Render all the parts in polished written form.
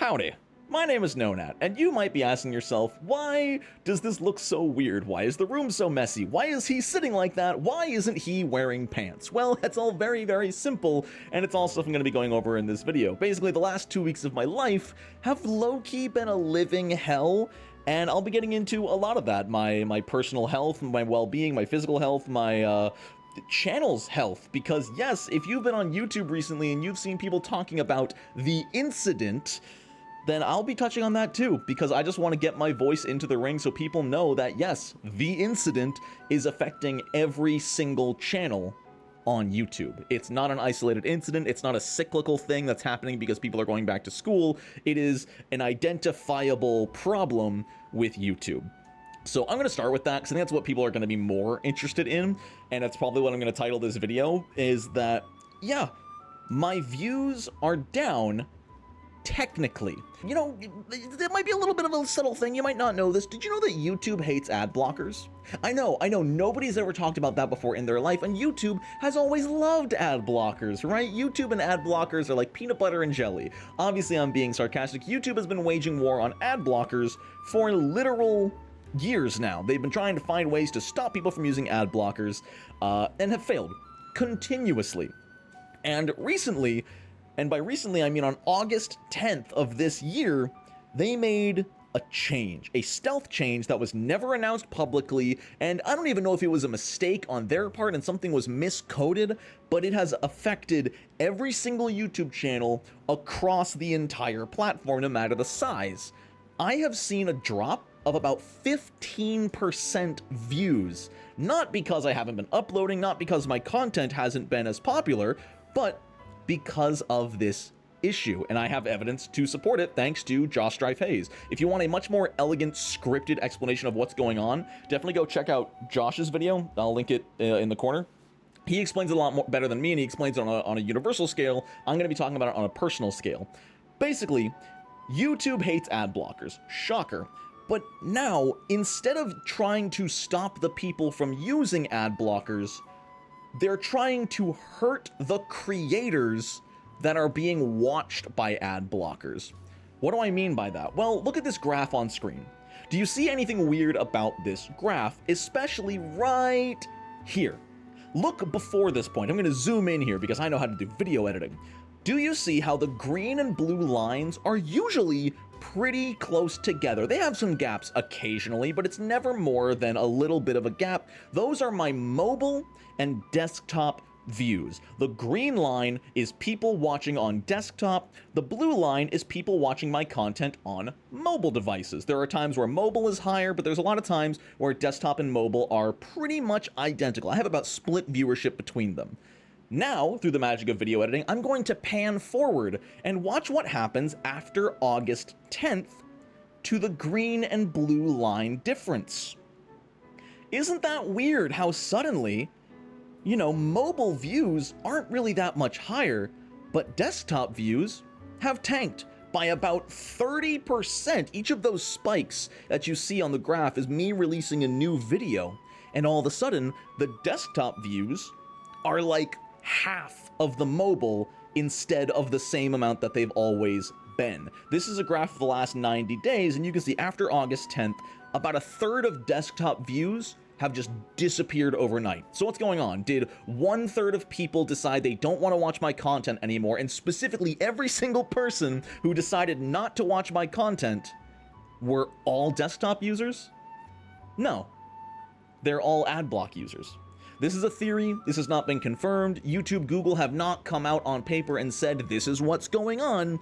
Howdy, my name is Nonat, and you might be asking yourself, why does this look so weird? Why is the room so messy? Why is he sitting like that? Why isn't he wearing pants? Well, it's all very, very simple, and it's all stuff I'm going to be going over in this video. Basically, the last 2 weeks of my life have low-key been a living hell, and I'll be getting into a lot of that. My personal health, my well-being, my physical health, my channel's health, because yes, if you've been on YouTube recently and you've seen people talking about the incident, then I'll be touching on that too, because I just want to get my voice into the ring so people know that yes, the incident is affecting every single channel on YouTube. It's not an isolated incident, it's not a cyclical thing that's happening because people are going back to school, it is an identifiable problem with YouTube. So I'm going to start with that, because I think that's what people are going to be more interested in, and that's probably what I'm going to title this video, is that, yeah, my views are down, technically. You know, there might be a little bit of a subtle thing, you might not know this. Did you know that YouTube hates ad blockers? I know, nobody's ever talked about that before in their life, and YouTube has always loved ad blockers, right? YouTube and ad blockers are like peanut butter and jelly. Obviously, I'm being sarcastic. YouTube has been waging war on ad blockers for literal years now. They've been trying to find ways to stop people from using ad blockers, and have failed continuously. And recently, and by recently I mean on August 10th of this year, they made a change, a stealth change that was never announced publicly, and I don't even know if it was a mistake on their part and something was miscoded, but it has affected every single YouTube channel across the entire platform, no matter the size. I have seen a drop of about 15% views, not because I haven't been uploading, not because my content hasn't been as popular, but because of this issue, and I have evidence to support it thanks to Josh Strife Hayes. If you want a much more elegant, scripted explanation of what's going on, definitely go check out Josh's video. I'll link it in the corner. He explains it a lot more better than me, and he explains it on a universal scale. I'm going to be talking about it on a personal scale. Basically, YouTube hates ad blockers. Shocker. But now, instead of trying to stop the people from using ad blockers, they're trying to hurt the creators that are being watched by ad blockers. What do I mean by that? Well, look at this graph on screen. Do you see anything weird about this graph, especially right here? Look before this point. I'm going to zoom in here because I know how to do video editing. Do you see how the green and blue lines are usually pretty close together? They have some gaps occasionally, but it's never more than a little bit of a gap. Those are my mobile and desktop views. The green line is people watching on desktop. The blue line is people watching my content on mobile devices. There are times where mobile is higher, but there's a lot of times where desktop and mobile are pretty much identical. I have about split viewership between them. Now, through the magic of video editing, I'm going to pan forward and watch what happens after August 10th to the green and blue line difference. Isn't that weird how suddenly, you know, mobile views aren't really that much higher, but desktop views have tanked by about 30%. Each of those spikes that you see on the graph is me releasing a new video, and all of a sudden, the desktop views are like half of the mobile instead of the same amount that they've always been. This is a graph of the last 90 days, and you can see after August 10th, about a third of desktop views have just disappeared overnight. So what's going on? Did 1/3 of people decide they don't want to watch my content anymore, and specifically every single person who decided not to watch my content were all desktop users? No. They're all ad block users. This is a theory, this has not been confirmed. YouTube, Google have not come out on paper and said this is what's going on,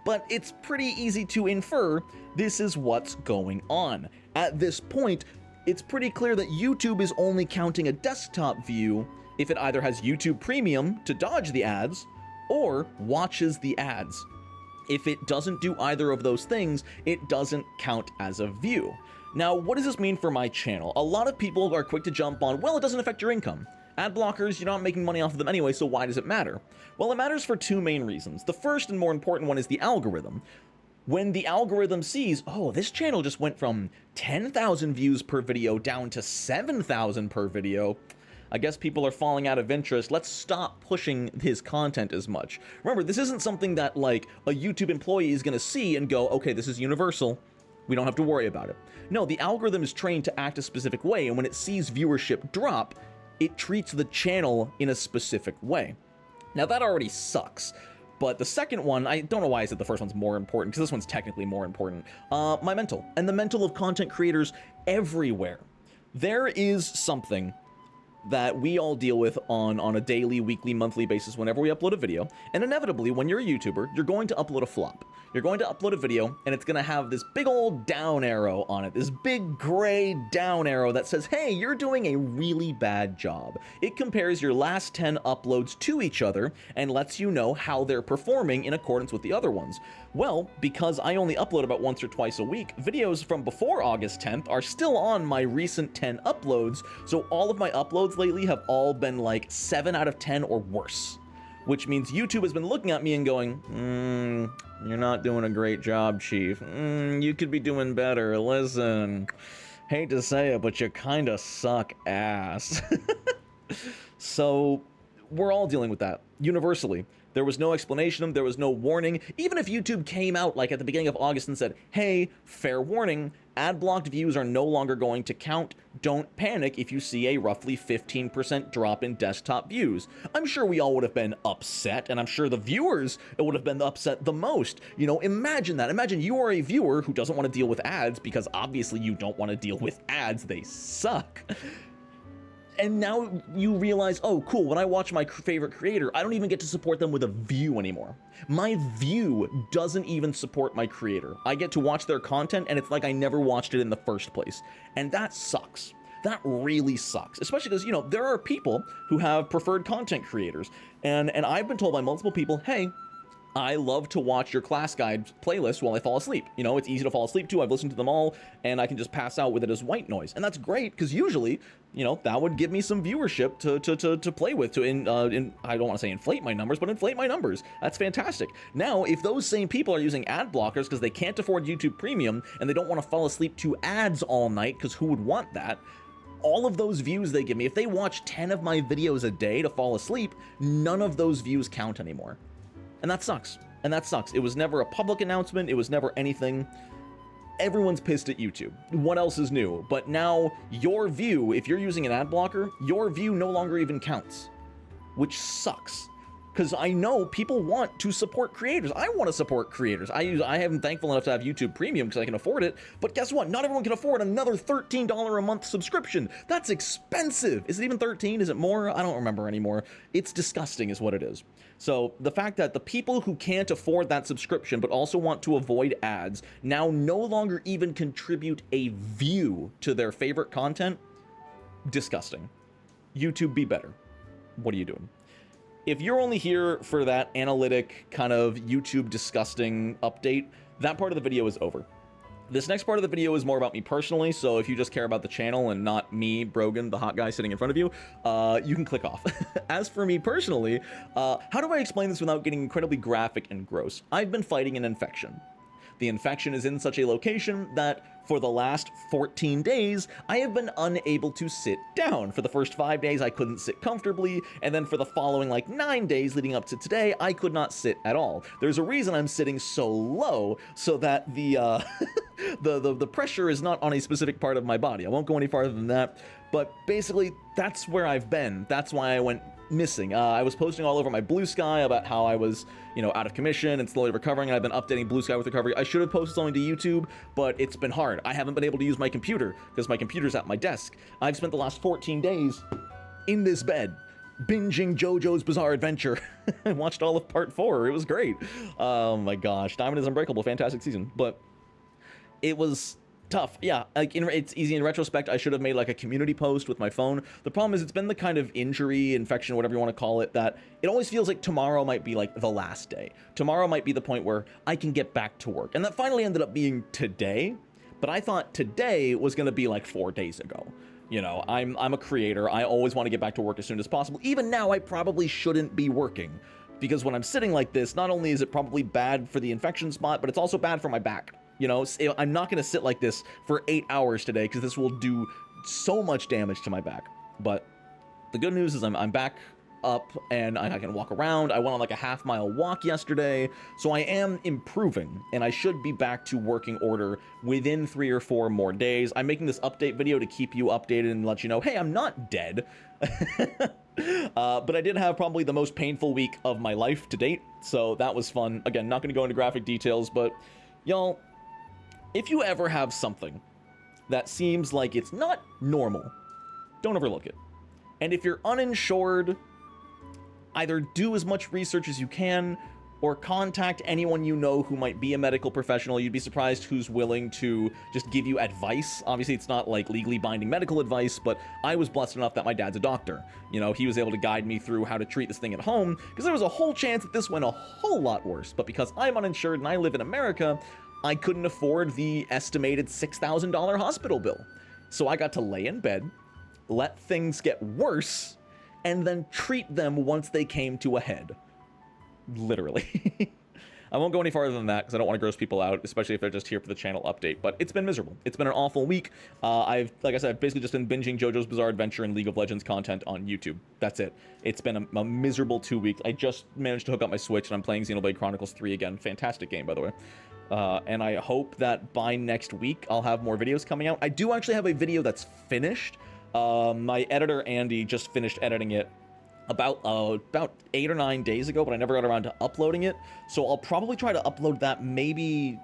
but it's pretty easy to infer this is what's going on. At this point, it's pretty clear that YouTube is only counting a desktop view if it either has YouTube Premium to dodge the ads or watches the ads. If it doesn't do either of those things, it doesn't count as a view. Now, what does this mean for my channel? A lot of people are quick to jump on, well, it doesn't affect your income. Ad blockers, you're not making money off of them anyway, so why does it matter? Well, it matters for two main reasons. The first and more important one is the algorithm. When the algorithm sees, oh, this channel just went from 10,000 views per video down to 7,000 per video, I guess people are falling out of interest. Let's stop pushing his content as much. Remember, this isn't something that, like, a YouTube employee is going to see and go, okay, this is universal. We don't have to worry about it. No, the algorithm is trained to act a specific way, and when it sees viewership drop, it treats the channel in a specific way. Now, that already sucks. But the second one, I don't know why I said the first one's more important, because this one's technically more important. My mental, and the mental of content creators everywhere. There is something that we all deal with on a daily, weekly, monthly basis whenever we upload a video. And inevitably, when you're a YouTuber, you're going to upload a flop. You're going to upload a video, and it's going to have this big old down arrow on it, this big gray down arrow that says, hey, you're doing a really bad job. It compares your last 10 uploads to each other and lets you know how they're performing in accordance with the other ones. Well, because I only upload about once or twice a week, videos from before August 10th are still on my recent 10 uploads, so all of my uploads lately have all been like 7 out of 10 or worse. Which means YouTube has been looking at me and going, you're not doing a great job, Chief. You could be doing better. Listen, hate to say it, but you kinda suck ass. So, we're all dealing with that, universally. There was no explanation, there was no warning. Even if YouTube came out like at the beginning of August and said, hey, fair warning, ad-blocked views are no longer going to count. Don't panic if you see a roughly 15% drop in desktop views. I'm sure we all would have been upset, and I'm sure the viewers would have been upset the most. You know, imagine that. Imagine you are a viewer who doesn't want to deal with ads, because obviously you don't want to deal with ads. They suck. And now you realize, oh, cool, when I watch my favorite creator, I don't even get to support them with a view anymore. My view doesn't even support my creator. I get to watch their content, and it's like I never watched it in the first place. And that sucks. That really sucks. Especially because, you know, there are people who have preferred content creators. And I've been told by multiple people, hey, I love to watch your class guide playlist while I fall asleep. You know, it's easy to fall asleep to. I've listened to them all, and I can just pass out with it as white noise. And that's great, because usually, you know, that would give me some viewership to play with, I don't want to say inflate my numbers, but inflate my numbers. That's fantastic. Now, if those same people are using ad blockers because they can't afford YouTube Premium, and they don't want to fall asleep to ads all night, because who would want that? All of those views they give me, if they watch 10 of my videos a day to fall asleep, none of those views count anymore. And that sucks. And that sucks. It was never a public announcement. It was never anything. Everyone's pissed at YouTube. What else is new? But now your view, if you're using an ad blocker, your view no longer even counts, which sucks. Because I know people want to support creators. I want to support creators. I am thankful enough to have YouTube Premium because I can afford it. But guess what? Not everyone can afford another $13 a month subscription. That's expensive. Is it even 13? Is it more? I don't remember anymore. It's disgusting is what it is. So the fact that the people who can't afford that subscription but also want to avoid ads now no longer even contribute a view to their favorite content, disgusting. YouTube, be better. What are you doing? If you're only here for that analytic kind of YouTube disgusting update, that part of the video is over. This next part of the video is more about me personally, so if you just care about the channel and not me, Brogan, the hot guy sitting in front of you, you can click off. As for me personally, how do I explain this without getting incredibly graphic and gross? I've been fighting an infection. The infection is in such a location that for the last 14 days, I have been unable to sit down. For the first 5 days, I couldn't sit comfortably, and then for the following like 9 days leading up to today, I could not sit at all. There's a reason I'm sitting so low, so that the the pressure is not on a specific part of my body. I won't go any farther than that, but basically, that's where I've been. That's why I went missing. I was posting all over my Blue Sky about how I was, you know, out of commission and slowly recovering, and I've been updating Blue Sky with recovery. I should have posted something to YouTube, but it's been hard. I haven't been able to use my computer because my computer's at my desk. I've spent the last 14 days in this bed binging JoJo's Bizarre Adventure. I watched all of part 4. It was great. Oh my gosh. Diamond is Unbreakable. Fantastic season. But it was tough. Yeah, like it's easy in retrospect. I should have made like a community post with my phone. The problem is it's been the kind of injury, infection, whatever you want to call it, that it always feels like tomorrow might be like the last day. Tomorrow might be the point where I can get back to work. And that finally ended up being today. But I thought today was going to be like 4 days ago. You know, I'm a creator. I always want to get back to work as soon as possible. Even now, I probably shouldn't be working. Because when I'm sitting like this, not only is it probably bad for the infection spot, but it's also bad for my back. You know, I'm not going to sit like this for 8 hours today because this will do so much damage to my back. But The good news is I'm back up and I can walk around. I went on like a half-mile walk yesterday, so I am improving, and I should be back to working order within 3 or 4 more days. I'm making this update video to keep you updated and let you know, hey, I'm not dead. But I did have probably the most painful week of my life to date, so that was fun. Again, not going to go into graphic details, but y'all, if you ever have something that seems like it's not normal, don't overlook it. And if you're uninsured, either do as much research as you can or contact anyone you know who might be a medical professional. You'd be surprised who's willing to just give you advice. Obviously, it's not like legally binding medical advice, but I was blessed enough that my dad's a doctor. You know, he was able to guide me through how to treat this thing at home, because there was a whole chance that this went a whole lot worse. But because I'm uninsured and I live in America, I couldn't afford the estimated $6,000 hospital bill. So I got to lay in bed, let things get worse, and then treat them once they came to a head. Literally. I won't go any farther than that because I don't want to gross people out, especially if they're just here for the channel update, but it's been miserable. It's been an awful week. Like I said, I've basically just been binging JoJo's Bizarre Adventure and League of Legends content on YouTube. That's it. It's been a miserable 2 weeks. I just managed to hook up my Switch and I'm playing Xenoblade Chronicles 3 again. Fantastic game, by the way. And I hope that by next week I'll have more videos coming out. I do actually have a video that's finished. My editor, Andy, just finished editing it about 8 or 9 days ago, but I never got around to uploading it. So I'll probably try to upload that maybe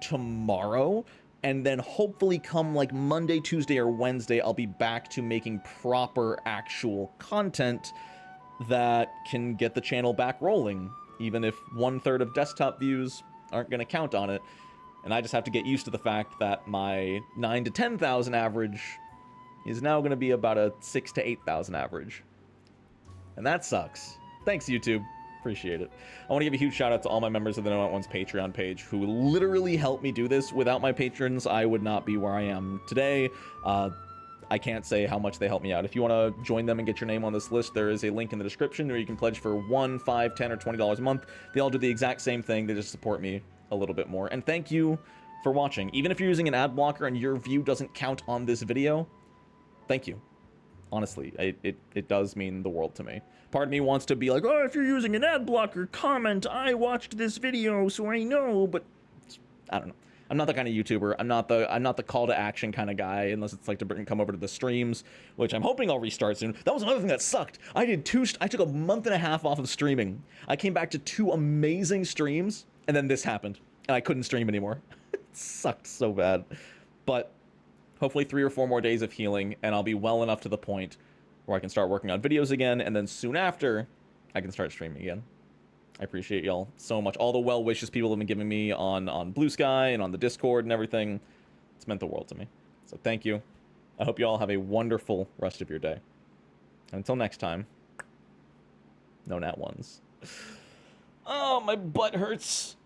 tomorrow, and then hopefully come like Monday, Tuesday, or Wednesday, I'll be back to making proper actual content that can get the channel back rolling, even if 1/3 of desktop views aren't going to count on it. And I just have to get used to the fact that my 9,000 to 10,000 average is now going to be about a 6,000 to 8,000 average. And that sucks. Thanks, YouTube. Appreciate it. I want to give a huge shout out to all my members of the No At Once Patreon page who literally helped me do this. Without my patrons, I would not be where I am today. I can't say how much they help me out. If you want to join them and get your name on this list, there is a link in the description where you can pledge for $1, $5, $10, or $20 a month. They all do the exact same thing. They just support me a little bit more. And thank you for watching. Even if you're using an ad blocker and your view doesn't count on this video, thank you. Honestly, it does mean the world to me. Part of me wants to be like, oh, if you're using an ad blocker, comment, I watched this video, so I know, but I don't know. I'm not the kind of YouTuber. I'm not the call to action kind of guy, unless it's like to come over to the streams, which I'm hoping I'll restart soon. That was another thing that sucked. I took a month and a half off of streaming. I came back to 2 amazing streams, and then this happened, and I couldn't stream anymore. It sucked so bad. But hopefully 3 or 4 more days of healing, and I'll be well enough to the point where I can start working on videos again, and then soon after, I can start streaming again. I appreciate y'all so much. All the well wishes people have been giving me on Blue Sky and on the Discord and everything. It's meant the world to me. So thank you. I hope you all have a wonderful rest of your day. And until next time, no nat ones. Oh, my butt hurts.